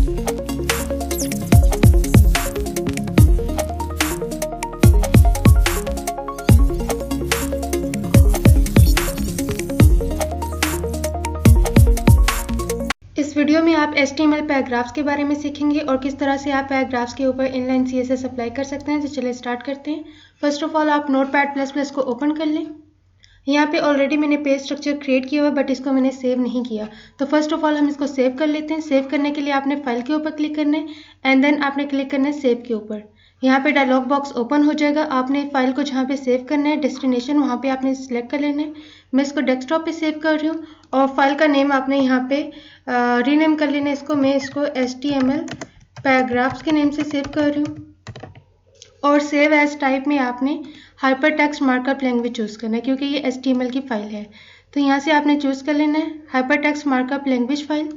इस वीडियो में आप HTML पैराग्राफ्स के बारे में सीखेंगे और किस तरह से आप पैराग्राफ्स के ऊपर इनलाइन CSS अप्लाई कर सकते हैं। तो चलिए स्टार्ट करते हैं। फर्स्ट ऑफ ऑल आप Notepad++ को ओपन कर लें। यहाँ पे ऑलरेडी मैंने पेज स्ट्रक्चर क्रिएट किया हुआ है, बट इसको मैंने सेव नहीं किया। तो फर्स्ट ऑफ ऑल हम इसको सेव कर लेते हैं। सेव करने के लिए आपने फाइल के ऊपर क्लिक करना है एंड देन आपने क्लिक करना है सेव के ऊपर। यहाँ पे डायलॉग बॉक्स ओपन हो जाएगा। आपने फाइल को जहाँ पे सेव करना है, डेस्टिनेशन वहाँ पे आपने सिलेक्ट कर लेना है। मैं इसको डेस्कटॉप पे सेव कर रही हूँ और फाइल का नेम आपने यहाँ पे रीनेम कर लेना है इसको। मैं इसको HTML पैराग्राफ्स के नेम से सेव कर रही हूँ और सेव एज टाइप में आपने हाइपरटेक्स्ट मार्कअप लैंग्वेज चूज़ करना है क्योंकि ये HTML की फाइल है। तो यहाँ से आपने चूज़ कर लेना है hypertext markup language file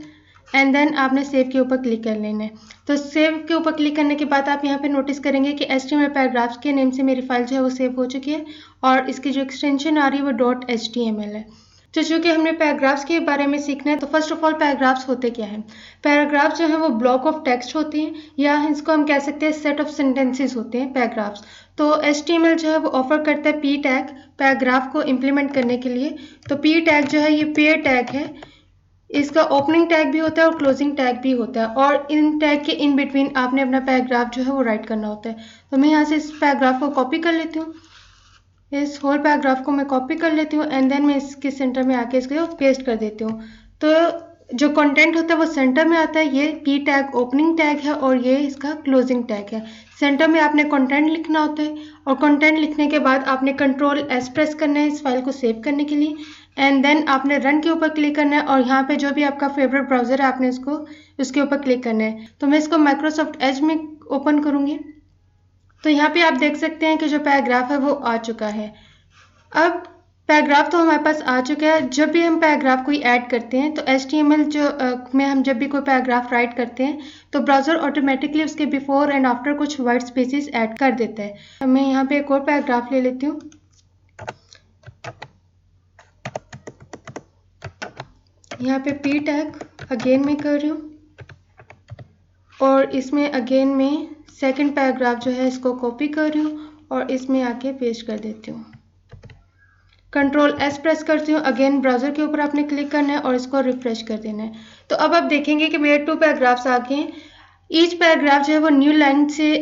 and then आपने सेव के ऊपर क्लिक कर लेना है। तो सेव के ऊपर क्लिक करने के बाद आप यहाँ पे नोटिस करेंगे कि HTML पैराग्राफ्स के नेम से मेरी फाइल जो है वो सेव हो चुकी है और इसकी जो एक्सटेंशन आ रही है वो .html है। तो चूँकि हमने पैराग्राफ्स के बारे में सीखना है तो फर्स्ट ऑफ ऑल पैराग्राफ्स होते क्या हैं। पैराग्राफ्स जो है वो ब्लॉक ऑफ टेक्स्ट होते हैं या इसको हम कह सकते हैं सेट ऑफ सेंटेंसेस होते हैं पैराग्राफ्स। तो HTML जो है वो ऑफर करता है p टैग पैराग्राफ को इम्प्लीमेंट करने के लिए। तो p टैग जो है ये पेयर टैग है। इसका ओपनिंग टैग भी होता है और क्लोजिंग टैग भी होता है और इन टैग के इन बिटवीन आपने अपना पैराग्राफ जो है वो राइट करना होता है। तो मैं यहाँ से इस पैराग्राफ को कॉपी कर लेती हूँ। इस होल पैराग्राफ को मैं कॉपी कर लेती हूँ एंड देन मैं इसके सेंटर में आके इसको पेस्ट कर देती हूँ। तो जो कंटेंट होता है वो सेंटर में आता है। ये p टैग ओपनिंग टैग है और ये इसका क्लोजिंग टैग है। सेंटर में आपने कंटेंट लिखना होता है और कंटेंट लिखने के बाद आपने Ctrl+S प्रेस करना है इस फाइल को सेव करने के लिए एंड देन आपने रन के ऊपर क्लिक करना है और यहाँ पे जो भी आपका फेवरेट ब्राउजर है आपने उसके ऊपर क्लिक करना है। तो मैं इसको माइक्रोसॉफ्ट एज में ओपन करूँगी। तो यहाँ पे आप देख सकते हैं कि जो पैराग्राफ है वो आ चुका है। अब पैराग्राफ तो हमारे पास आ चुका है। जब भी हम पैराग्राफ कोई ऐड करते हैं तो HTML में हम जब भी कोई पैराग्राफ राइट करते हैं तो ब्राउज़र ऑटोमेटिकली उसके बिफोर एंड आफ्टर कुछ वाइट स्पेसेस ऐड कर देता है। मैं यहाँ पे एक और पैराग्राफ ले लेती हूँ। यहाँ पे p टैग अगेन मैं कर रही हूँ और इसमें अगेन मैं सेकंड पैराग्राफ जो है इसको कॉपी कर रही हूँ और इसमें आके पेस्ट कर देती हूँ। Ctrl+S प्रेस करती हूँ। अगेन ब्राउज़र के ऊपर आपने क्लिक करना है और इसको रिफ्रेश कर देना है। तो अब आप देखेंगे कि मेरे 2 पैराग्राफ्स आ गए हैं। ईच पैराग्राफ जो है वो न्यू लाइन से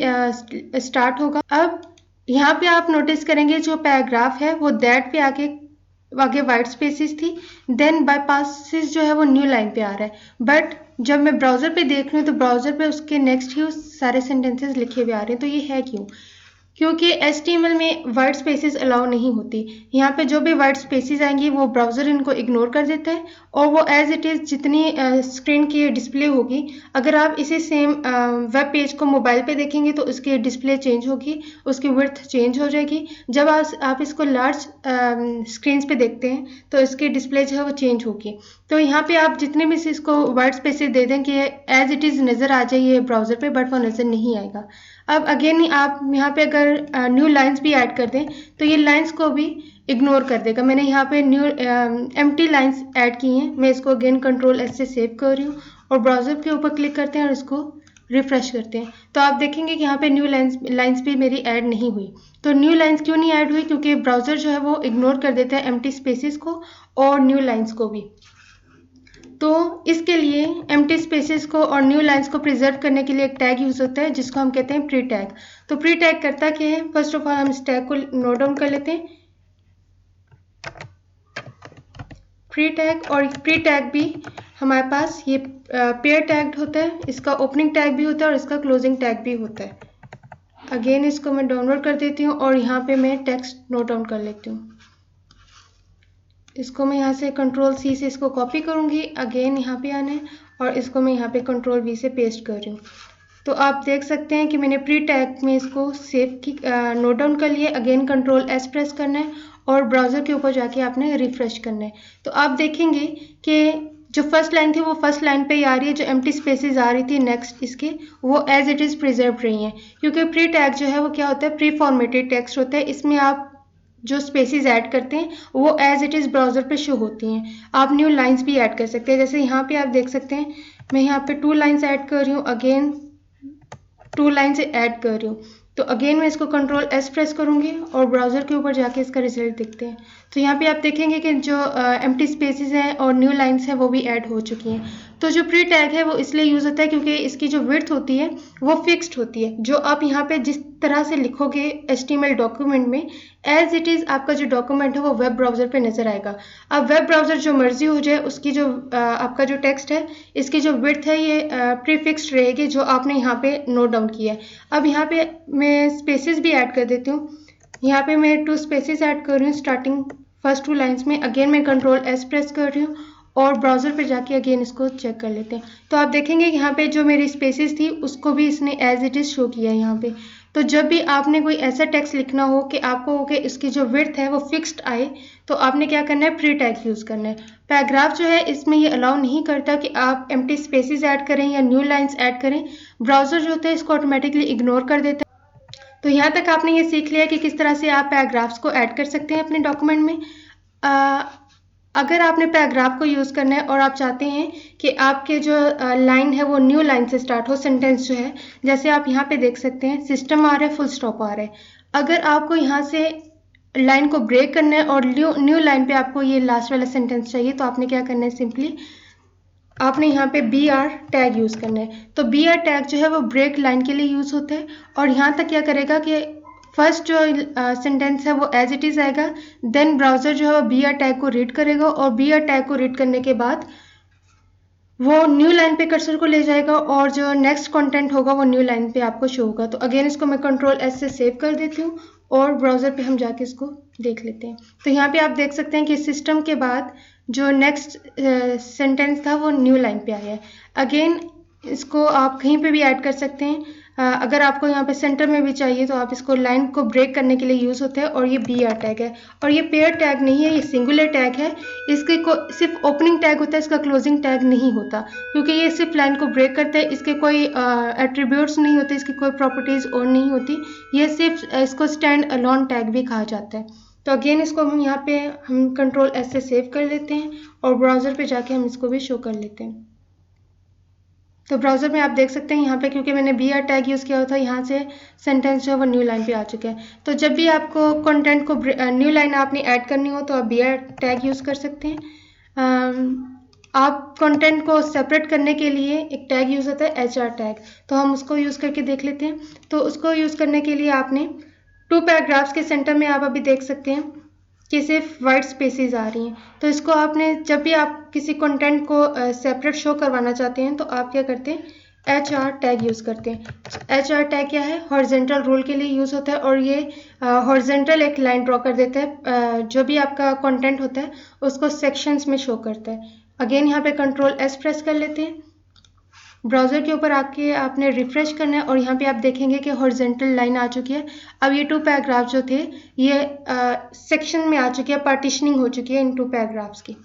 स्टार्ट होगा। अब यहाँ पे आप नोटिस करेंगे जो पैराग्राफ है वो दैट पे आगे वाइट स्पेसिस थी, देन बाईपासिस जो है वो न्यू लाइन पे आ रहा है। बट जब मैं ब्राउज़र पे देख रही हूँ तो ब्राउज़र पे उसके नेक्स्ट ही सारे सेंटेंसेस लिखे हुए आ रहे हैं। तो ये है क्यों? क्योंकि HTML में वाइट स्पेसेस अलाउ नहीं होती। यहाँ पे जो भी वाइट स्पेसेस आएंगी वो ब्राउज़र इनको इग्नोर कर देता है और वो एज इट इज़ जितनी स्क्रीन की डिस्प्ले होगी, अगर आप इसी सेम वेब पेज को मोबाइल पे देखेंगे तो उसकी डिस्प्ले चेंज होगी, उसकी विड्थ चेंज हो जाएगी। जब आप इसको लार्ज स्क्रीन पे देखते हैं तो इसकी डिस्प्ले जो है वो चेंज होगी। तो यहाँ पे आप जितने भी इसको वाइट स्पेसेस दे दें कि एज इट इज़ नज़र आ जाए ब्राउज़र पे, बट वो नज़र नहीं आएगा। अब अगेन आप यहाँ पे अगर न्यू लाइंस भी ऐड कर दें तो ये लाइंस को भी इग्नोर कर देगा। मैंने यहाँ पे न्यू एम्प्टी लाइंस ऐड की हैं। मैं इसको अगेन Ctrl+S से सेव कर रही हूँ और ब्राउज़र के ऊपर क्लिक करते हैं और इसको रिफ्रेश करते हैं। तो आप देखेंगे कि यहाँ पे न्यू लाइंस भी मेरी ऐड नहीं हुई। तो न्यू लाइंस क्यों नहीं ऐड हुई? क्योंकि ब्राउज़र जो है वो इग्नोर कर देता है एम्प्टी स्पेसिस को और न्यू लाइंस को भी। तो इसके लिए एम्प्टी स्पेसेस को और न्यू लाइंस को प्रिजर्व करने के लिए एक टैग यूज़ होता है जिसको हम कहते हैं प्री टैग। तो प्री टैग करता क्या है? फर्स्ट ऑफ ऑल हम इस टैग को नोट डाउन कर लेते हैं। प्री टैग और प्री टैग भी हमारे पास ये पेयर टैग होता है। इसका ओपनिंग टैग भी होता है और इसका क्लोजिंग टैग भी होता है। अगेन इसको मैं डाउनलोड कर देती हूँ और यहाँ पे मैं टेक्स्ट नोट डाउन कर लेती हूँ। इसको मैं यहाँ से Ctrl+C से इसको कॉपी करूँगी। अगेन यहाँ पे आना है और इसको मैं यहाँ पे Ctrl+V से पेस्ट कर रही हूँ। तो आप देख सकते हैं कि मैंने प्री टैग में इसको सेव की नोट डाउन कर लिए। अगेन Ctrl+S प्रेस करना है और ब्राउज़र के ऊपर जाके आपने रिफ्रेश करना है। तो आप देखेंगे कि जो फर्स्ट लाइन थी वो फर्स्ट लाइन पे ही आ रही है। जो एम्प्टी स्पेसेस आ रही थी नेक्स्ट इसके वो एज इट इज़ प्रिजर्व रही हैं। क्योंकि प्री टैग जो है वो क्या होता है? प्री फॉर्मेटेड टेक्स्ट होता है। इसमें आप जो स्पेसेस ऐड करते हैं वो एज इट इज़ ब्राउज़र पे शो होती हैं। आप न्यू लाइंस भी ऐड कर सकते हैं। जैसे यहाँ पे आप देख सकते हैं मैं यहाँ पे 2 लाइन्स ऐड कर रही हूँ, अगेन 2 लाइन्स ऐड कर रही हूँ। तो अगेन मैं इसको कंट्रोल एस प्रेस करूँगी और ब्राउज़र के ऊपर जाके इसका रिजल्ट देखते हैं। तो यहाँ पे आप देखेंगे कि जो एम्प्टी स्पेसेस हैं और न्यू लाइन्स हैं वो भी ऐड हो चुकी हैं। तो जो प्री टैग है वो इसलिए यूज़ होता है क्योंकि इसकी जो विड्थ होती है वो फिक्स्ड होती है। जो आप यहाँ पे जिस तरह से लिखोगे HTML डॉक्यूमेंट में, एज इट इज़ आपका जो डॉक्यूमेंट है वो वेब ब्राउज़र पे नज़र आएगा। अब वेब ब्राउज़र जो मर्जी हो जाए, उसकी जो आपका जो टेक्स्ट है, इसकी जो विड्थ है ये प्री फिक्स्ड रहेगी जो आपने यहाँ पे नोट डाउन किया है। अब यहाँ पे मैं स्पेसेस भी ऐड कर देती हूँ। यहाँ पे मैं 2 स्पेसेस ऐड कर रही हूँ स्टार्टिंग फर्स्ट 2 लाइन्स में। अगेन मैं कंट्रोल एस प्रेस कर रही हूँ और ब्राउज़र पे जाके अगेन इसको चेक कर लेते हैं। तो आप देखेंगे यहाँ पे जो मेरी स्पेसेस थी उसको भी इसने एज इट इज़ शो किया है यहाँ पे। तो जब भी आपने कोई ऐसा टेक्स्ट लिखना हो कि आपको हो कि इसकी जो विड्थ है वो फिक्स्ड आए, तो आपने क्या करना है, प्री टैग यूज़ करना है। पैराग्राफ जो है इसमें ये अलाउ नहीं करता कि आप एम्प्टी स्पेसेस ऐड करें या न्यू लाइन्स ऐड करें। ब्राउज़र जो होता है इसको ऑटोमेटिकली इग्नोर कर देता है। तो यहाँ तक आपने ये सीख लिया कि किस तरह से आप पैराग्राफ्स को ऐड कर सकते हैं अपने डॉक्यूमेंट में। अगर आपने पैराग्राफ को यूज़ करना है और आप चाहते हैं कि आपके जो लाइन है वो न्यू लाइन से स्टार्ट हो, सेंटेंस जो है, जैसे आप यहाँ पे देख सकते हैं सिस्टम आ रहा है, फुल स्टॉप आ रहा है। अगर आपको यहाँ से लाइन को ब्रेक करना है और न्यू लाइन पे आपको ये लास्ट वाला सेंटेंस चाहिए, तो आपने क्या करना है, सिंपली आपने यहाँ पे BR टैग यूज़ करना है। तो BR टैग जो है वो ब्रेक लाइन के लिए यूज़ होता है और यहाँ तक क्या करेगा कि फर्स्ट जो सेंटेंस है वो एज इट इज़ आएगा, देन ब्राउज़र जो है वो BR टैग को रीड करेगा और BR टैग को रीड करने के बाद वो न्यू लाइन पे कर्सर को ले जाएगा और जो नेक्स्ट कंटेंट होगा वो न्यू लाइन पे आपको शो होगा। तो अगेन इसको मैं कंट्रोल एस से सेव कर देती हूँ और ब्राउज़र पे हम जाके इसको देख लेते हैं। तो यहाँ पे आप देख सकते हैं कि सिस्टम के बाद जो नेक्स्ट सेंटेंस था वो न्यू लाइन पे आया है। अगेन इसको आप कहीं पे भी ऐड कर सकते हैं। अगर आपको यहाँ पे सेंटर में भी चाहिए तो आप इसको लाइन को ब्रेक करने के लिए यूज़ होता है और ये BR टैग है और ये पेयर टैग नहीं है, ये सिंगुलर टैग है। इसके को सिर्फ ओपनिंग टैग होता है, इसका क्लोजिंग टैग नहीं होता क्योंकि ये सिर्फ लाइन को ब्रेक करता है। इसके कोई एट्रीब्यूट्स नहीं होते, इसकी कोई प्रॉपर्टीज़ और नहीं होती। ये सिर्फ इसको स्टैंड अलोन टैग भी कहा जाता है। तो अगेन इसको हम यहाँ पे हम कंट्रोल एस से सेव कर लेते हैं और ब्राउज़र पे जाके हम इसको भी शो कर लेते हैं। तो ब्राउज़र में आप देख सकते हैं यहाँ पे क्योंकि मैंने BR टैग यूज़ किया हुआ था, यहाँ से सेंटेंस जो है वो न्यू लाइन पे आ चुका है। तो जब भी आपको कंटेंट को न्यू लाइन आपने ऐड करनी हो तो आप BR टैग यूज़ कर सकते हैं। आप कंटेंट को सेपरेट करने के लिए एक टैग यूज़ होता है HR टैग, तो हम उसको यूज़ करके देख लेते हैं। तो उसको यूज़ करने के लिए आपने 2 पैराग्राफ्स के सेंटर में आप अभी देख सकते हैं कि सिर्फ वाइट स्पेसेस आ रही हैं। तो इसको आपने जब भी आप किसी कंटेंट को सेपरेट शो करवाना चाहते हैं तो आप क्या करते हैं, HR टैग यूज़ करते हैं। HR टैग क्या है, हॉरिजॉन्टल रूल के लिए यूज़ होता है और ये हॉरिजॉन्टल एक लाइन ड्रॉ कर देता है। जो भी आपका कंटेंट होता है उसको सेक्शंस में शो करता है। अगेन यहाँ पे कंट्रोल एस प्रेस कर लेते हैं, ब्राउज़र के ऊपर आके आपने रिफ्रेश करना है और यहाँ पे आप देखेंगे कि हॉरिजॉन्टल लाइन आ चुकी है। अब ये 2 पैराग्राफ जो थे ये सेक्शन में आ चुकी है, पार्टीशनिंग हो चुकी है इन 2 पैराग्राफ्स की।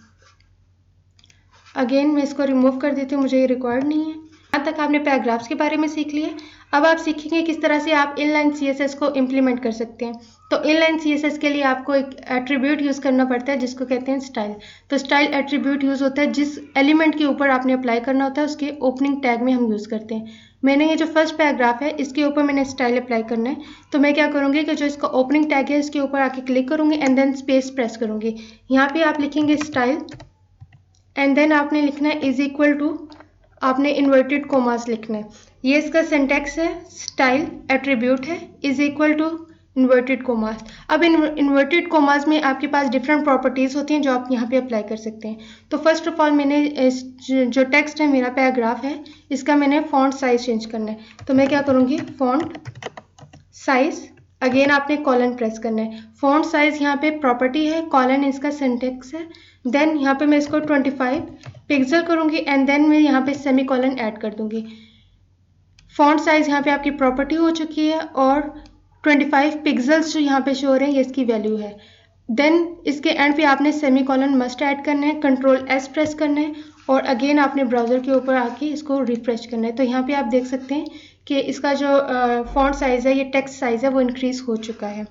अगेन मैं इसको रिमूव कर देती हूँ, मुझे ये रिक्वायर्ड नहीं है। यहाँ तक आपने पैराग्राफ्स के बारे में सीख लिया। अब आप सीखेंगे किस तरह से आप इनलाइन CSS को इम्प्लीमेंट कर सकते हैं। तो इनलाइन CSS के लिए आपको एक एट्रीब्यूट यूज़ करना पड़ता है जिसको कहते हैं स्टाइल। तो स्टाइल एट्रीब्यूट यूज़ होता है जिस एलिमेंट के ऊपर आपने अप्लाई करना होता है उसके ओपनिंग टैग में हम यूज़ करते हैं। मैंने ये जो फर्स्ट पैराग्राफ है इसके ऊपर मैंने स्टाइल अप्लाई करना है, तो मैं क्या करूँगी कि जो इसका ओपनिंग टैग है इसके ऊपर आके क्लिक करूँगी एंड देन स्पेस प्रेस करूँगी। यहाँ पे आप लिखेंगे स्टाइल एंड देन आपने लिखना है इज इक्वल टू, आपने इन्वर्टेड कोमास लिखना है। ये इसका सिंटैक्स है, स्टाइल एट्रीब्यूट है, is equal to inverted commas. अब इन्वर्टेड कोमास में आपके पास डिफरेंट प्रॉपर्टीज़ होती हैं जो आप यहाँ पे अप्लाई कर सकते हैं। तो फर्स्ट ऑफ ऑल मैंने जो टेक्स्ट है मेरा पैराग्राफ है इसका मैंने फॉन्ट साइज चेंज करना है। तो मैं क्या करूँगी, फॉन्ट साइज, अगेन आपने कॉलन प्रेस करना है। फॉन्ट साइज यहाँ पे प्रॉपर्टी है, कॉलन इसका सिंटैक्स है। देन यहाँ पे मैं इसको 25 पिक्सल करूँगी एंड देन मैं यहाँ पे सेमी कॉलन ऐड कर दूँगी। फॉन्ट साइज यहाँ पे आपकी प्रॉपर्टी हो चुकी है और 25 पिक्सल्स जो यहाँ पे शो हो रहे हैं ये इसकी वैल्यू है। देन इसके एंड पे आपने सेमी कॉलन मस्ट ऐड करना है, कंट्रोल एस प्रेस करना है और अगेन आपने ब्राउज़र के ऊपर आके इसको रिफ्रेश करना है। तो यहाँ पे आप देख सकते हैं कि इसका जो फॉन्ट साइज़ है, ये टेक्स्ट साइज़ है, वो इंक्रीज़ हो चुका है।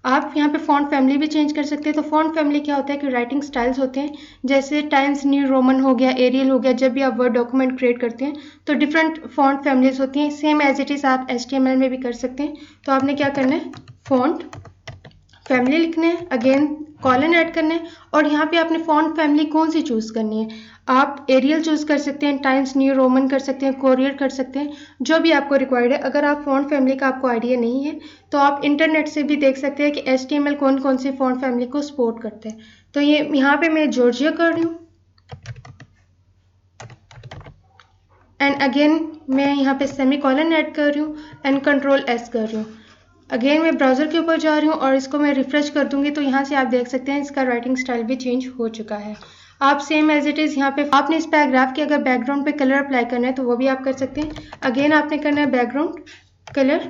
आप यहाँ पे फॉन्ट फैमिली भी चेंज कर सकते हैं। तो फॉन्ट फैमिली क्या होता है कि राइटिंग स्टाइल्स होते हैं, जैसे टाइम्स न्यू रोमन हो गया, एरियल हो गया। जब भी आप वर्ड डॉक्यूमेंट क्रिएट करते हैं तो डिफरेंट फॉन्ट फैमिलीज होती हैं। सेम एज इट इज़ आप HTML में भी कर सकते हैं। तो आपने क्या करना है, फॉन्ट फैमिली लिखना है, अगेन कॉलन ऐड करना है, और यहाँ पे आपने फॉन्ट फैमिली कौन सी चूज़ करनी है। आप एरियल चूज़ कर सकते हैं, टाइम्स न्यू रोमन कर सकते हैं, कोरियर कर सकते हैं, जो भी आपको रिक्वायर्ड है। अगर आप फॉन्ट फैमिली का आपको आइडिया नहीं है तो आप इंटरनेट से भी देख सकते हैं कि HTML कौन कौन सी फॉन्ट फैमिली को सपोर्ट करते हैं। तो ये यहाँ पे मैं जॉर्जिया कर रही हूँ, एंड अगेन मैं यहाँ पे सेमी कॉलन ऐड कर रही हूँ एंड Ctrl+S कर रही हूँ। अगेन मैं ब्राउज़र के ऊपर जा रही हूँ और इसको मैं रिफ्रेश कर दूंगी तो यहाँ से आप देख सकते हैं इसका राइटिंग स्टाइल भी चेंज हो चुका है। आप सेम एज इट इज़ यहाँ पे आपने इस पैराग्राफ के अगर बैकग्राउंड पे कलर अप्लाई करना है तो वो भी आप कर सकते हैं। अगेन आपने करना है बैकग्राउंड कलर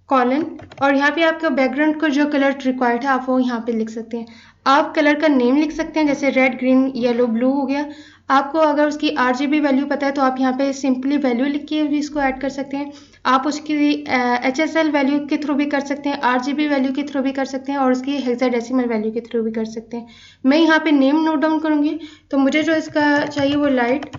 कॉलन, और यहाँ पे आपका बैकग्राउंड को जो कलर रिक्वायर्ड है आप वो यहाँ पे लिख सकते हैं। आप कलर का नेम लिख सकते हैं, जैसे रेड ग्रीन येलो ब्लू हो गया। आपको अगर उसकी RGB वैल्यू पता है तो आप यहाँ पे सिंपली वैल्यू लिख के भी इसको ऐड कर सकते हैं। आप उसकी HSL वैल्यू के थ्रू भी कर सकते हैं, RGB वैल्यू के थ्रू भी कर सकते हैं, और उसकी हेक्साडेसिमल वैल्यू के थ्रू भी कर सकते हैं। मैं यहाँ पे नेम नोट डाउन करूँगी। तो मुझे जो इसका चाहिए वो लाइट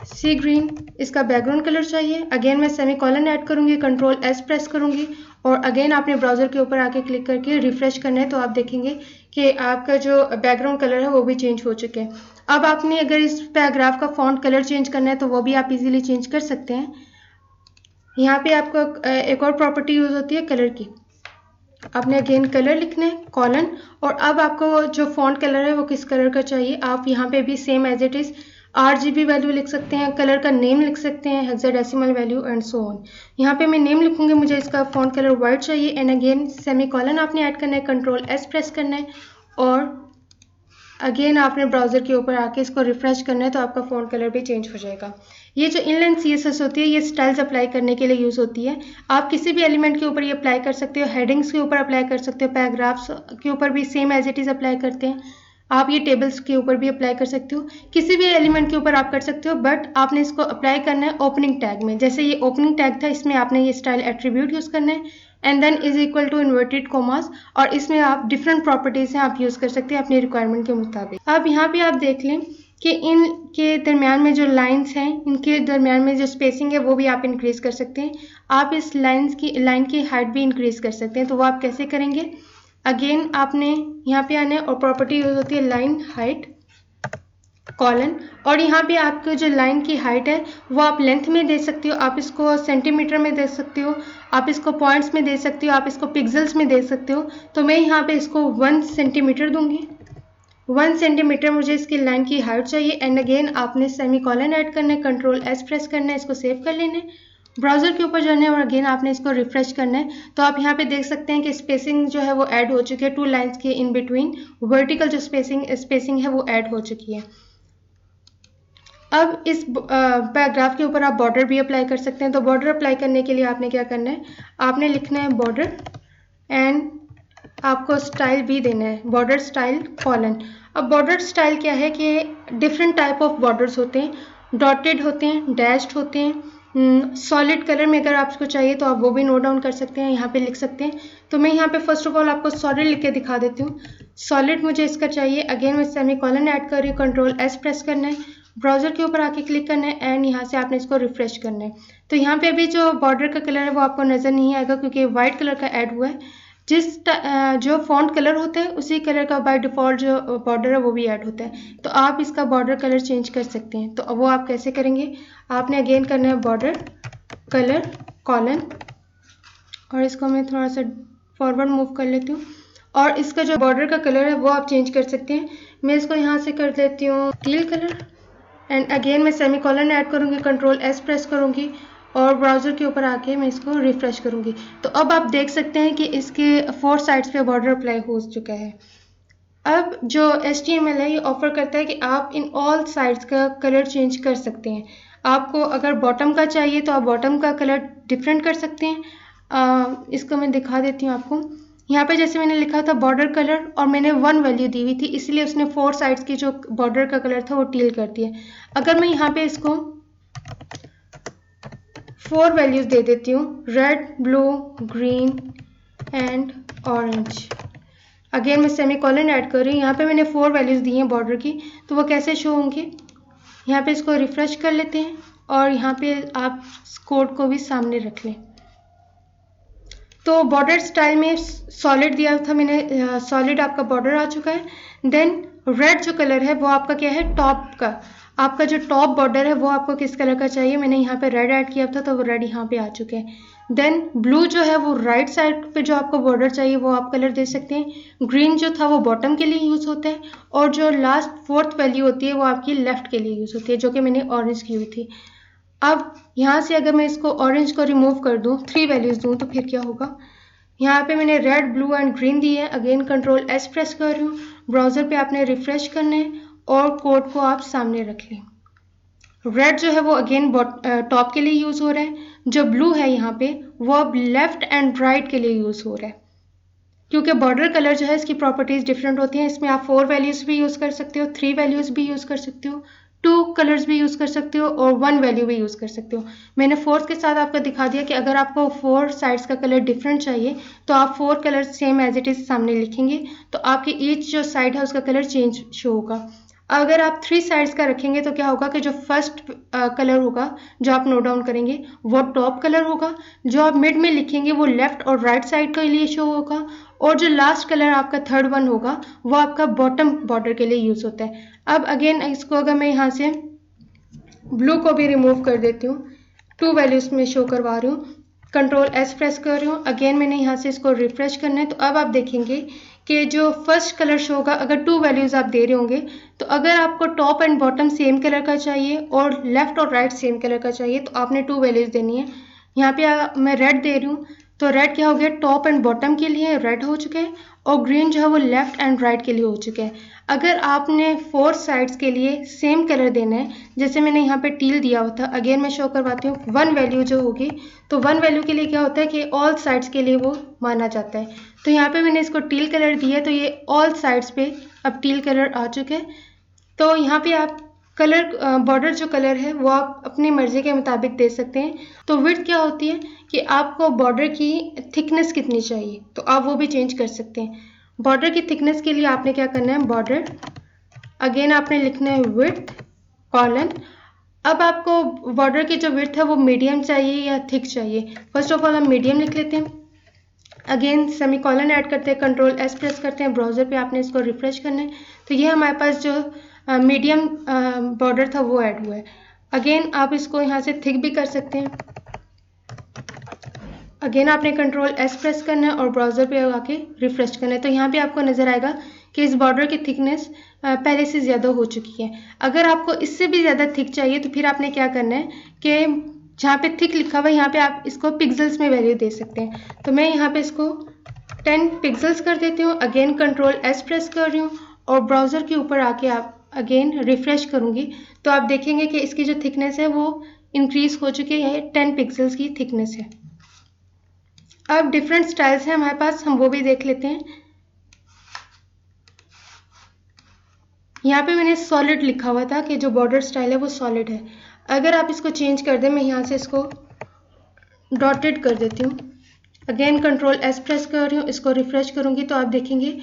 सी ग्रीन इसका बैकग्राउंड कलर चाहिए। अगेन मैं सेमी कॉलन ऐड करूँगी, Ctrl+S प्रेस करूँगी, और अगेन आपने ब्राउज़र के ऊपर आके क्लिक करके रिफ्रेश करना है तो आप देखेंगे कि आपका जो बैकग्राउंड कलर है वो भी चेंज हो चुके हैं। अब आपने अगर इस पैराग्राफ का फॉन्ट कलर चेंज करना है तो वो भी आप इजीली चेंज कर सकते हैं। यहाँ पे आपको एक और प्रॉपर्टी यूज़ होती है कलर की। आपने अगेन कलर लिखना है कॉलन, और अब आपको जो फॉन्ट कलर है वो किस कलर का चाहिए आप यहाँ पे भी same as it is RGB value लिख सकते हैं, कलर का नेम लिख सकते हैं, hexadecimal value and so on. यहाँ पे मैं नेम लिखूंगी, मुझे इसका फॉन्ट कलर वाइट चाहिए, एंड अगेन सेमी कॉलन आपने ऐड करना है, Ctrl+S प्रेस करना है, और अगेन आपने ब्राउज़र के ऊपर आके इसको रिफ्रेश करना है तो आपका फॉन्ट कलर भी चेंज हो जाएगा। ये जो इनलाइन CSS होती है ये स्टाइल्स अप्लाई करने के लिए यूज़ होती है। आप किसी भी एलिमेंट के ऊपर ये अप्लाई कर सकते हो, हेडिंग्स के ऊपर अप्लाई कर सकते हो, पैराग्राफ्स के ऊपर भी same as it is apply करते हैं। आप ये टेबल्स के ऊपर भी अप्लाई कर सकते हो, किसी भी एलिमेंट के ऊपर आप कर सकते हो, बट आपने इसको अप्लाई करना है ओपनिंग टैग में। जैसे ये ओपनिंग टैग था, इसमें आपने ये स्टाइल एट्रीब्यूट यूज़ करना है, and then is equal to inverted commas, और इसमें आप डिफरेंट प्रॉपर्टीज़ हैं आप यूज़ कर सकते हैं अपनी रिक्वायरमेंट के मुताबिक। अब यहाँ पे आप देख लें कि इनके दरमियान में जो लाइंस हैं, इनके दरमियान में जो स्पेसिंग है वो भी आप इंक्रीज़ कर सकते हैं। आप इस लाइन की हाइट भी इंक्रीज़ कर सकते हैं। तो वो आप कैसे करेंगे, अगेन आपने यहाँ पे आना है और प्रॉपर्टी यूज होती है लाइन हाइट कॉलन, और यहाँ पे आपको जो लाइन की हाइट है वो आप लेंथ में दे सकते हो, आप इसको सेंटीमीटर में दे सकते हो, आप इसको पॉइंट्स में दे सकते हो, आप इसको पिक्सल्स में दे सकते हो। तो मैं यहाँ पे इसको 1 सेंटीमीटर दूंगी। 1 सेंटीमीटर मुझे इसकी लाइन की हाइट चाहिए, एंड अगेन आपने सेमी कॉलन ऐड करना है, Ctrl+S प्रेस करना है, इसको सेव कर लेना है, ब्राउज़र के ऊपर जाना है, और अगेन आपने इसको रिफ्रेश करना है। तो आप यहाँ पे देख सकते हैं कि स्पेसिंग जो है वो ऐड हो चुकी है, 2 लाइंस के इन बिटवीन वर्टिकल जो स्पेसिंग है वो ऐड हो चुकी है। अब इस पैराग्राफ के ऊपर आप बॉर्डर भी अप्लाई कर सकते हैं। तो बॉर्डर अप्लाई करने के लिए आपने क्या करना है, आपने लिखना है बॉर्डर, एंड आपको स्टाइल भी देना है, बॉर्डर स्टाइल कॉलन। अब बॉर्डर स्टाइल क्या है कि डिफरेंट टाइप ऑफ बॉर्डर्स होते हैं, डॉटेड होते हैं, डैश्ड होते हैं, सॉलिड कलर में अगर आपको चाहिए तो आप वो भी नोट डाउन कर सकते हैं, यहाँ पे लिख सकते हैं। तो मैं यहाँ पे फर्स्ट ऑफ ऑल आपको सॉलिड लिख के दिखा देती हूँ। सॉलिड मुझे इसका चाहिए, अगेन मैं सेमी कॉलन ऐड कर रही हूँ, Ctrl+S प्रेस करना है, ब्राउज़र के ऊपर आके क्लिक करना है, एंड यहाँ से आपने इसको रिफ्रेश करना है। तो यहाँ पे अभी जो बॉर्डर का कलर है वो आपको नज़र नहीं आएगा क्योंकि वाइट कलर का ऐड हुआ है। जो फॉन्ट कलर होता है उसी कलर का बाय डिफ़ॉल्ट जो बॉर्डर है वो भी ऐड होता है। तो आप इसका बॉर्डर कलर चेंज कर सकते हैं। तो वो आप कैसे करेंगे, आपने अगेन करना है बॉर्डर कलर कॉलन, और इसको मैं थोड़ा सा फॉरवर्ड मूव कर लेती हूँ, और इसका जो बॉर्डर का कलर है वो आप चेंज कर सकते हैं। मैं इसको यहाँ से कर देती हूँ टील कलर, एंड अगेन मैं सेमी कॉलन ऐड करूँगी, Ctrl+S प्रेस करूँगी, और ब्राउज़र के ऊपर आके मैं इसको रिफ़्रेश करूँगी। तो अब आप देख सकते हैं कि इसके 4 साइड्स पे बॉर्डर अप्लाई हो चुका है। अब जो HTML है ये ऑफर करता है कि आप इन ऑल साइड्स का कलर चेंज कर सकते हैं। आपको अगर बॉटम का चाहिए तो आप बॉटम का कलर डिफरेंट कर सकते हैं। इसको मैं दिखा देती हूँ आपको। यहाँ पे जैसे मैंने लिखा था बॉर्डर कलर, और मैंने 1 वैल्यू दी हुई थी, इसलिए उसने 4 साइड्स की जो बॉर्डर का कलर था वो टील कर दिया। अगर मैं यहाँ पे इसको 4 वैल्यूज़ दे देती हूँ, red, blue, green and orange. Again मैं सेमीकोलन ऐड कर रही हूँ। यहाँ पे मैंने 4 वैल्यूज़ दी हैं बॉर्डर की, तो वो कैसे शो होंगे। यहाँ पे इसको रिफ्रेश कर लेते हैं और यहाँ पे आप कोड को भी सामने रख लें। तो बॉर्डर स्टाइल में सॉलिड दिया था मैंने, सॉलिड आपका बॉर्डर आ चुका है। देन रेड जो कलर है वो आपका क्या है, टॉप का, आपका जो टॉप बॉर्डर है वो आपको किस कलर का चाहिए, मैंने यहाँ पे रेड ऐड किया था तो वो रेड यहाँ पे आ चुके हैं। देन ब्लू जो है वो राइट साइड पे जो आपको बॉर्डर चाहिए वो आप कलर दे सकते हैं। ग्रीन जो था वो बॉटम के लिए यूज़ होता है और जो लास्ट 4th वैल्यू होती है वो आपकी लेफ्ट के लिए यूज़ होती है, जो कि मैंने ऑरेंज की हुई थी। अब यहाँ से अगर मैं इसको ऑरेंज को रिमूव कर दूँ, 3 वैल्यूज़ दूँ, तो फिर क्या होगा। यहाँ पे मैंने रेड, ब्लू एंड ग्रीन दी है। अगेन कंट्रोल एस प्रेस कर रही हूँ। ब्राउज़र पे आपने रिफ्रेश करना है और कोड को आप सामने रख लें। रेड जो है वो अगेन टॉप के लिए यूज़ हो रहा है, जो ब्लू है यहाँ पे वो अब लेफ्ट एंड राइट के लिए यूज़ हो रहा है। क्योंकि बॉर्डर कलर जो है इसकी प्रॉपर्टीज़ डिफरेंट होती हैं। इसमें आप 4 वैल्यूज़ भी यूज़ कर सकते हो, 3 वैल्यूज़ भी यूज़ कर सकते हो, 2 कलर्स भी यूज़ कर सकते हो और 1 वैल्यू भी यूज़ कर सकते हो। मैंने 4th के साथ आपको दिखा दिया कि अगर आपको 4 साइड्स का कलर डिफरेंट चाहिए तो आप 4 colours same as it is सामने लिखेंगे, तो आपकी ईच जो साइड है उसका कलर चेंज शो होगा। अगर आप 3 साइड्स का रखेंगे तो क्या होगा कि जो फर्स्ट कलर होगा जो आप नोट डाउन करेंगे वो टॉप कलर होगा, जो आप मिड में लिखेंगे वो लेफ्ट और राइट साइड के लिए शो होगा, और जो लास्ट कलर आपका 3rd वन होगा वो आपका बॉटम बॉर्डर के लिए यूज़ होता है। अब अगेन इसको अगर मैं यहाँ से ब्लू को भी रिमूव कर देती हूँ, 2 वैल्यूज़ में शो करवा रही हूँ, कंट्रोल एस प्रेस कर रही हूँ। अगेन मैंने यहाँ से इसको रिफ्रेश करना है, तो अब आप देखेंगे कि जो फर्स्ट कलर शो होगा, अगर 2 वैल्यूज़ आप दे रहे होंगे तो अगर आपको top and bottom same colour का चाहिए और लेफ्ट और राइट सेम कलर का चाहिए तो आपने 2 वैल्यूज़ देनी है। यहाँ पे मैं रेड दे रही हूँ, तो रेड क्या हो गया, टॉप एंड बॉटम के लिए रेड हो चुके हैं, और ग्रीन जो है वो लेफ्ट एंड राइट के लिए हो चुके हैं। अगर आपने 4 साइड्स के लिए सेम कलर देना है, जैसे मैंने यहाँ पे टील दिया हुआ था, अगेन मैं शो करवाती हूँ, 1 वैल्यू जो होगी, तो 1 वैल्यू के लिए क्या होता है कि ऑल साइड्स के लिए वो माना जाता है। तो यहाँ पे मैंने इसको टील कलर दिया है, तो ये ऑल साइड्स पे अब टील कलर आ चुके हैं। तो यहाँ पे आप कलर बॉर्डर जो कलर है वो आप अपनी मर्जी के मुताबिक दे सकते हैं। तो विड्थ क्या होती है कि आपको बॉर्डर की थिकनेस कितनी चाहिए तो आप वो भी चेंज कर सकते हैं। बॉर्डर की थिकनेस के लिए आपने क्या करना है, बॉर्डर, अगेन आपने लिखना है विड्थ कॉलन। अब आपको बॉर्डर की जो विड्थ है वो मीडियम चाहिए या थिक चाहिए। फर्स्ट ऑफ ऑल हम मीडियम लिख लेते हैं। अगेन सेमीकोलन ऐड करते हैं, कंट्रोल एस प्रेस करते हैं, ब्राउज़र पे आपने इसको रिफ्रेश करना है, तो ये हमारे पास जो मीडियम बॉर्डर था वो ऐड हुआ है। अगेन आप इसको यहाँ से थिक भी कर सकते हैं। अगेन आपने कंट्रोल एस प्रेस करना है और ब्राउज़र पे आके रिफ्रेश करना है, तो यहाँ पे आपको नज़र आएगा कि इस बॉर्डर की थिकनेस पहले से ज़्यादा हो चुकी है। अगर आपको इससे भी ज़्यादा थिक चाहिए तो फिर आपने क्या करना है कि जहाँ पे थिक लिखा हुआ है यहाँ पे आप इसको पिक्सल्स में वैल्यू दे सकते हैं। तो मैं यहाँ पे इसको 10 पिक्सल्स कर देती हूँ। अगेन कंट्रोल एस प्रेस कर रही हूँ और ब्राउज़र के ऊपर आके आप अगेन रिफ्रेश करूँगी तो आप देखेंगे कि इसकी जो थिकनेस है वो इंक्रीज़ हो चुकी है, 10 पिक्सल्स की थिकनेस है। अब डिफरेंट स्टाइल्स हैं हमारे पास, हम वो भी देख लेते हैं। यहाँ पे मैंने सॉलिड लिखा हुआ था कि जो बॉर्डर स्टाइल है वो सॉलिड है। अगर आप इसको चेंज कर दें, मैं यहाँ से इसको डॉटेड कर देती हूँ। अगेन कंट्रोल एस प्रेस कर रही हूँ, इसको रिफ्रेश करूँगी तो आप देखेंगे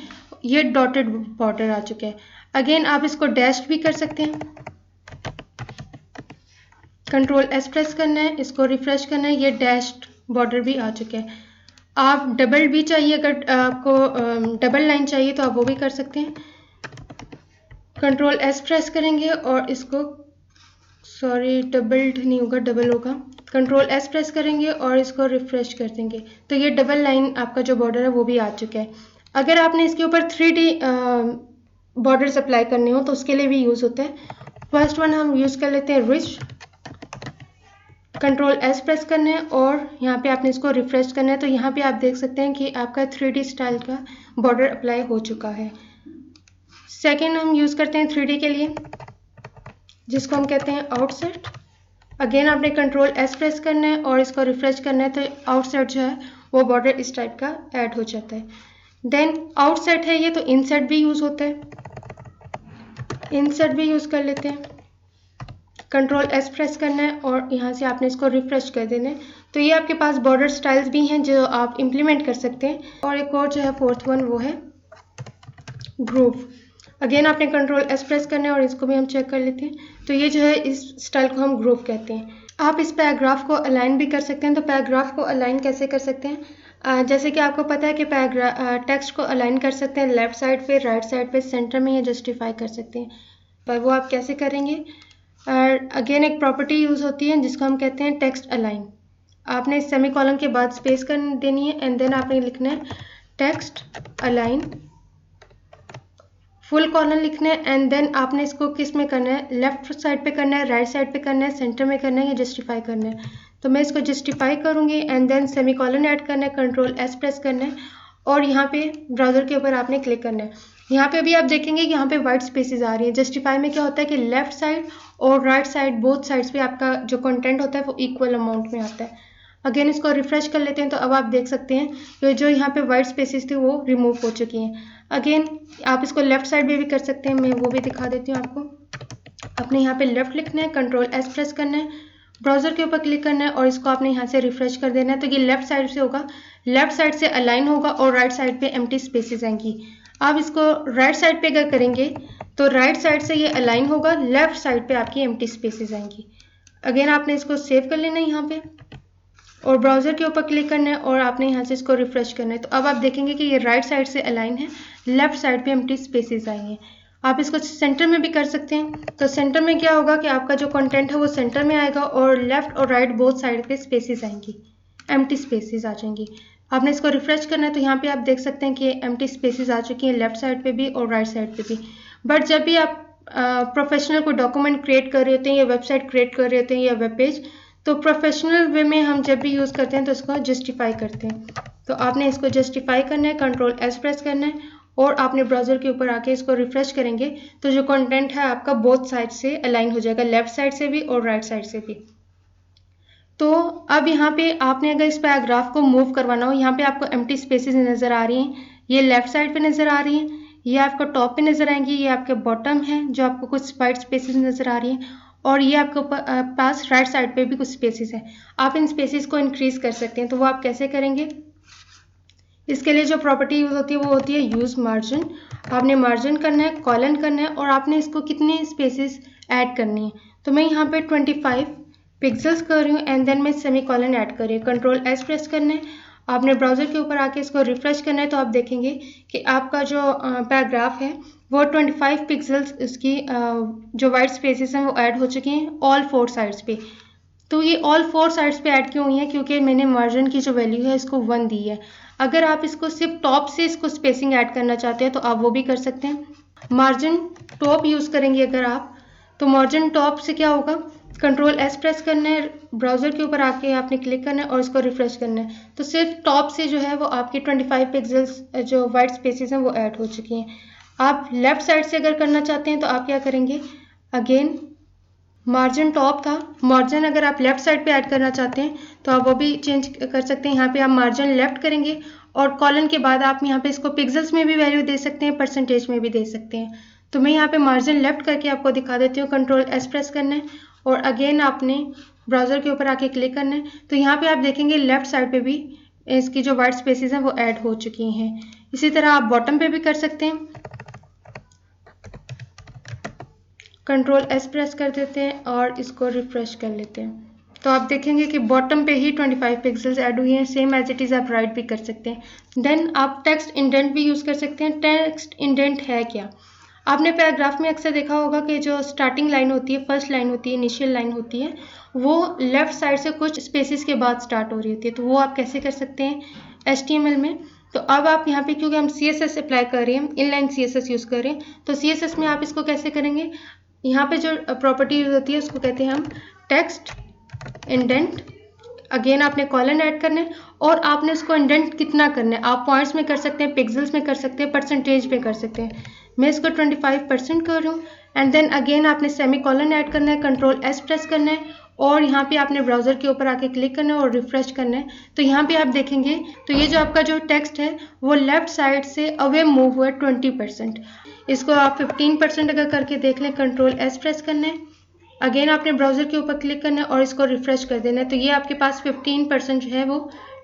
ये डॉटेड बॉर्डर आ चुका है। अगेन आप इसको डैश्ड भी कर सकते हैं, कंट्रोल एस प्रेस करना है, इसको रिफ्रेश करना है, ये डैश्ड बॉर्डर भी आ चुका है। आप डबल भी चाहिए, अगर आपको डबल लाइन चाहिए तो आप वो भी कर सकते हैं। कंट्रोल एस प्रेस करेंगे और इसको, सॉरी डबल्ड नहीं होगा, डबल होगा, कंट्रोल एस प्रेस करेंगे और इसको रिफ्रेश कर देंगे तो ये डबल लाइन आपका जो बॉर्डर है वो भी आ चुका है। अगर आपने इसके ऊपर 3D बॉर्डर्स अप्लाई करने हो तो उसके लिए भी यूज़ होता है। फर्स्ट वन हम यूज़ कर लेते हैं रिच, कंट्रोल एस प्रेस करना है और यहाँ पे आपने इसको रिफ्रेश करना है, तो यहाँ पे आप देख सकते हैं कि आपका 3D स्टाइल का बॉर्डर अप्लाई हो चुका है। सेकेंड हम यूज़ करते हैं 3D के लिए, जिसको हम कहते हैं आउटसेट। अगेन आपने कंट्रोल एस प्रेस करना है और इसको रिफ्रेश करना है, तो आउटसेट जो है वो बॉर्डर इस टाइप का ऐड हो जाता है। देन आउटसेट है ये, तो इनसेट भी यूज़ होता है, इनसेट भी यूज़ कर लेते हैं। कंट्रोल एस प्रेस करना है और यहाँ से आपने इसको रिफ्रेश कर देना है। तो ये आपके पास बॉर्डर स्टाइल्स भी हैं जो आप इम्प्लीमेंट कर सकते हैं। और एक और जो है फोर्थ वन वो है ग्रूव। अगेन आपने कंट्रोल एस प्रेस करना है और इसको भी हम चेक कर लेते हैं। तो ये जो है इस स्टाइल को हम ग्रूव कहते हैं। आप इस पैराग्राफ को अलाइन भी कर सकते हैं। तो पैराग्राफ को अलाइन कैसे कर सकते हैं? जैसे कि आपको पता है कि टेक्स्ट को अलाइन कर सकते हैं लेफ्ट साइड पे, राइट साइड पे, सेंटर में, या जस्टिफाई कर सकते हैं। पर वो आप कैसे करेंगे? अगेन एक प्रॉपर्टी यूज़ होती है जिसको हम कहते हैं टेक्स्ट अलाइन। आपने सेमी कॉलन के बाद स्पेस कर देनी है एंड देन आपने लिखना है टेक्स्ट अलाइन, फुल कॉलन लिखना है एंड देन आपने इसको किस में करना है? लेफ्ट साइड पे करना है, राइट साइड पे करना है, सेंटर में करना है, या जस्टिफाई करना है। तो मैं इसको जस्टिफाई करूँगी and then semicolon add करना है, कंट्रोल एस प्रेस करना है और यहाँ पे ब्राउज़र के ऊपर आपने क्लिक करना है। यहाँ पे भी आप देखेंगे कि यहाँ पे वाइट स्पेसेस आ रही है। जस्टिफाई में क्या होता है कि लेफ्ट साइड और राइट साइड बोथ साइड्स पे आपका जो कंटेंट होता है वो इक्वल अमाउंट में आता है। अगेन इसको रिफ्रेश कर लेते हैं तो अब आप देख सकते हैं कि जो यहाँ पे वाइट स्पेसेस थे वो रिमूव हो चुकी हैं। अगेन आप इसको लेफ्ट साइड में भी कर सकते हैं, मैं वो भी दिखा देती हूँ आपको। आपने यहाँ पे लेफ्ट लिखना है, कंट्रोल एस प्रेस करना है, ब्राउज़र के ऊपर क्लिक करना है और इसको आपने यहाँ से रिफ्रेश कर देना है। तो ये लेफ्ट साइड से होगा, लेफ्ट साइड से अलाइन होगा और राइट साइड पे एम्प्टी स्पेसेस आएंगी। आप इसको राइट साइड पे अगर करेंगे तो राइट साइड से ये अलाइन होगा, लेफ्ट साइड पे आपकी एम्प्टी स्पेसेस आएंगी। अगेन आपने इसको सेव कर लेना है यहाँ पे और ब्राउज़र के ऊपर क्लिक करना है और आपने यहाँ से इसको रिफ्रेश करना है। तो अब आप देखेंगे कि ये राइट साइड से अलाइन है, लेफ्ट साइड पे एम्प्टी स्पेसेस आएंगे। आप इसको सेंटर में भी कर सकते हैं। तो सेंटर में क्या होगा कि आपका जो कंटेंट है वो सेंटर में आएगा और लेफ्ट और राइट बोथ साइड पे स्पेसेस आएंगी, एम्प्टी स्पेसेस आ जाएंगी। आपने इसको रिफ्रेश करना है तो यहाँ पे आप देख सकते हैं कि एम्प्टी स्पेसेस आ चुकी हैं लेफ्ट साइड पे भी और राइट साइड पे भी। बट जब भी आप प्रोफेशनल कोई डॉक्यूमेंट क्रिएट कर रहे होते हैं या वेबसाइट क्रिएट कर रहे होते हैं या वेब पेज, तो प्रोफेशनल वे में हम जब भी यूज़ करते हैं तो इसको जस्टिफाई करते हैं। तो आपने इसको जस्टिफाई करना है, कंट्रोल एस प्रेस करना है और आपने ब्राउज़र के ऊपर आके इसको रिफ्रेश करेंगे तो जो कंटेंट है आपका बोथ साइड से अलाइन हो जाएगा, लेफ्ट साइड से भी और राइट साइड से भी। तो अब यहाँ पे आपने अगर इस पैराग्राफ को मूव करवाना हो, यहाँ पे आपको एम्प्टी स्पेसेस नज़र आ रही हैं, ये लेफ्ट साइड पे नज़र आ रही हैं, ये आपको टॉप पे नज़र आएंगी, ये आपके बॉटम है जो आपको कुछ वाइट स्पेसेस नज़र आ रही हैं और ये आपके पास राइट साइड पे भी कुछ स्पेसेस हैं। आप इन स्पेसेस को इंक्रीज कर सकते हैं। तो वो आप कैसे करेंगे? इसके लिए जो प्रॉपर्टी यूज़ होती है वो होती है यूज़ मार्जिन। आपने मार्जिन करना है, कॉलन करना है और आपने इसको कितने स्पेसेस ऐड करनी है। तो मैं यहाँ पे 25 पिक्सल्स कर रही हूँ एंड देन मैं सेमी कॉलन ऐड कर रही हूँ। कंट्रोल एस प्रेस करना है, आपने ब्राउज़र के ऊपर आके इसको रिफ्रेश करना है तो आप देखेंगे कि आपका जो पैराग्राफ है वो 25 पिक्सल्स इसकी जो वाइट स्पेसेस हैं वो ऐड हो चुकी हैं ऑल 4 साइड्स पे। तो ये ऑल 4 साइड्स पे ऐड क्यों हुई है? क्योंकि मैंने मार्जिन की जो वैल्यू है इसको 1 दी है। अगर आप इसको सिर्फ टॉप से इसको स्पेसिंग ऐड करना चाहते हैं तो आप वो भी कर सकते हैं। मार्जिन टॉप यूज़ करेंगे अगर आप, तो मार्जिन टॉप से क्या होगा? कंट्रोल एस प्रेस करना है, ब्राउज़र के ऊपर आके आपने क्लिक करना है और इसको रिफ्रेश करना है। तो सिर्फ टॉप से जो है वो आपके 25 पिक्सल्स जो वाइट स्पेसेस हैं वो ऐड हो चुकी हैं। आप लेफ्ट साइड से अगर करना चाहते हैं तो आप क्या करेंगे? अगेन मार्जिन टॉप था, मार्जिन अगर आप लेफ्ट साइड पे ऐड करना चाहते हैं तो आप वो भी चेंज कर सकते हैं। यहाँ पे आप मार्जिन लेफ्ट करेंगे और कॉलन के बाद आप यहाँ पे इसको पिक्सल्स में भी वैल्यू दे सकते हैं, परसेंटेज में भी दे सकते हैं। तो मैं यहाँ पे मार्जिन लेफ्ट करके आपको दिखा देती हूँ। कंट्रोल एस प्रेस करना है और अगेन आपने ब्राउज़र के ऊपर आके क्लिक करना है। तो यहाँ पे आप देखेंगे लेफ्ट साइड पे भी इसकी जो वाइट स्पेसेस हैं वो ऐड हो चुकी हैं। इसी तरह आप बॉटम पे भी कर सकते हैं। कंट्रोल एस प्रेस कर देते हैं और इसको रिफ्रेश कर लेते हैं तो आप देखेंगे कि बॉटम पे ही 25 पिक्सल्स ऐड हुई हैं। सेम एज इट इज़ आप राइट भी कर सकते हैं। देन आप टेक्स्ट इंडेंट भी यूज़ कर सकते हैं। टेक्स्ट इंडेंट है क्या? आपने पैराग्राफ में अक्सर देखा होगा कि जो स्टार्टिंग लाइन होती है, फर्स्ट लाइन होती है, इनिशियल लाइन होती है, वो लेफ्ट साइड से कुछ स्पेसिस के बाद स्टार्ट हो रही होती है। तो वो आप कैसे कर सकते हैं? HTML में। तो अब आप यहाँ पे क्योंकि हम CSS अप्लाई कर रहे हैं, इनलाइन CSS यूज़ कर रहे हैं, तो CSS में आप इसको कैसे करेंगे? यहाँ पे जो प्रॉपर्टी यूज होती है उसको कहते हैं हम टेक्स्ट इंडेंट। अगेन आपने कॉलन ऐड करना है और आपने उसको इंडेंट कितना करना है? आप पॉइंट्स में कर सकते हैं, पिक्सल्स में कर सकते हैं, परसेंटेज में कर सकते हैं। मैं इसको 25% कर रही हूँ एंड देन अगेन आपने सेमी कॉलन ऐड करना है, कंट्रोल एस प्रेस करना है और यहाँ पे आपने ब्राउज़र के ऊपर आके क्लिक करना है और रिफ्रेश करना है। तो यहाँ पे आप देखेंगे तो ये जो आपका जो टेक्स्ट है वो लेफ्ट साइड से अवे मूव हुआ है 20%। इसको आप 15% अगर करके देख लें, कंट्रोल एस प्रेस करना है, अगेन आपने ब्राउज़र के ऊपर क्लिक करना है और इसको रिफ्रेश कर देना है। तो ये आपके पास 15% जो है वो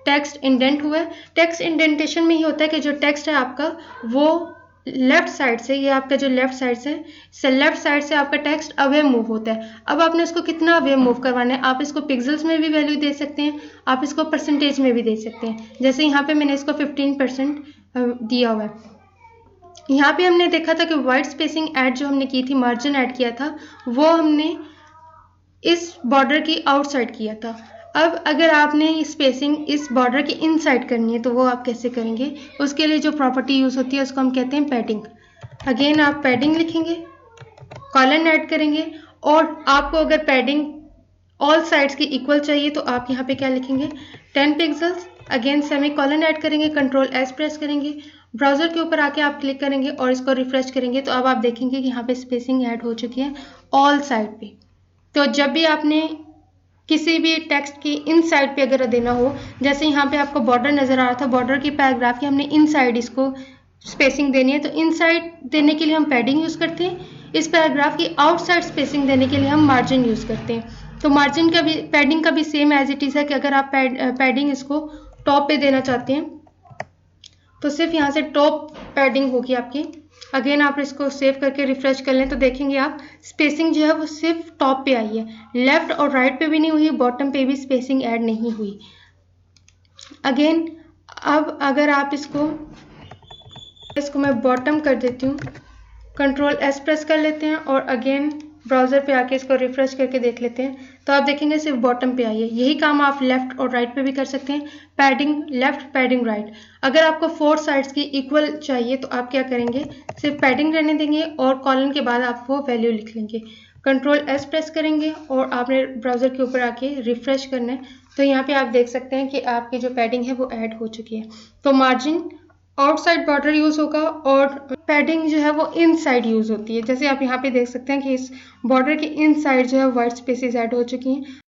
टेक्स्ट इंडेंट हुआ है। टेक्स्ट इंडेंटेशन में ही होता है कि जो टेक्स्ट है आपका वो लेफ्ट साइड से, ये आपका जो लेफ्ट साइड से लेफ्ट साइड से आपका टेक्स्ट अवे मूव होता है। अब आपने इसको कितना अवे मूव करवाना है, आप इसको पिक्सल्स में भी वैल्यू दे सकते हैं, आप इसको परसेंटेज में भी दे सकते हैं। जैसे यहाँ पे मैंने इसको 15% दिया हुआ है। यहाँ पे हमने देखा था कि वाइट स्पेसिंग ऐड जो हमने की थी, मार्जिन ऐड किया था, वो हमने इस बॉर्डर की आउटसाइड किया था। अब अगर आपने स्पेसिंग इस बॉर्डर की इनसाइड करनी है तो वो आप कैसे करेंगे, उसके लिए जो प्रॉपर्टी यूज़ होती है उसको हम कहते हैं पैडिंग। अगेन आप पैडिंग लिखेंगे, कॉलन ऐड करेंगे, और आपको अगर पैडिंग ऑल साइड्स की इक्वल चाहिए तो आप यहाँ पे क्या लिखेंगे, 10 pixels. Again semicolon add करेंगे, कंट्रोल एस प्रेस करेंगे, ब्राउज़र के ऊपर आके आप क्लिक करेंगे और इसको रिफ्रेश करेंगे तो अब आप देखेंगे कि यहाँ पे स्पेसिंग ऐड हो चुकी है ऑल साइड पे। तो जब भी आपने किसी भी टेक्स्ट की इन साइड पे अगर देना हो, जैसे यहाँ पे आपको बॉर्डर नज़र आ रहा था, बॉर्डर की पैराग्राफ की हमने इन साइड इसको स्पेसिंग देनी है, तो इन साइड देने के लिए हम पैडिंग यूज़ करते हैं। इस पैराग्राफ की आउटसाइड स्पेसिंग देने के लिए हम मार्जिन यूज़ करते हैं। तो मार्जिन का भी, पैडिंग का भी सेम एज इट इज़ है कि अगर आप पैडिंग इसको टॉप पे देना चाहते हैं तो सिर्फ यहाँ से टॉप पैडिंग होगी आपकी। अगेन आप इसको सेव करके रिफ्रेश कर लें तो देखेंगे आप स्पेसिंग जो है वो सिर्फ टॉप पे आई है, लेफ्ट और राइट पे भी नहीं हुई, बॉटम पे भी स्पेसिंग ऐड नहीं हुई। अगेन अब अगर आप इसको मैं बॉटम कर देती हूँ, कंट्रोल एस प्रेस कर लेते हैं और अगेन ब्राउज़र पे आके इसको रिफ्रेश करके देख लेते हैं तो आप देखेंगे सिर्फ बॉटम पे आई है। यही काम आप लेफ्ट और राइट पे भी कर सकते हैं, पैडिंग लेफ्ट पैडिंग राइट। अगर आपको 4 साइड्स की इक्वल चाहिए तो आप क्या करेंगे, सिर्फ पैडिंग रहने देंगे और कॉलन के बाद आप वो वैल्यू लिख लेंगे, कंट्रोल एस प्रेस करेंगे और आपने ब्राउज़र के ऊपर आके रिफ्रेश करना है तो यहाँ पे आप देख सकते हैं कि आपकी जो पैडिंग है वो ऐड हो चुकी है। तो मार्जिन आउटसाइड बॉर्डर यूज़ होगा और पैडिंग जो है वो इनसाइड यूज़ होती है। जैसे आप यहाँ पे देख सकते हैं कि इस बॉर्डर के इनसाइड जो है वाइट स्पेसेस ऐड हो चुकी हैं।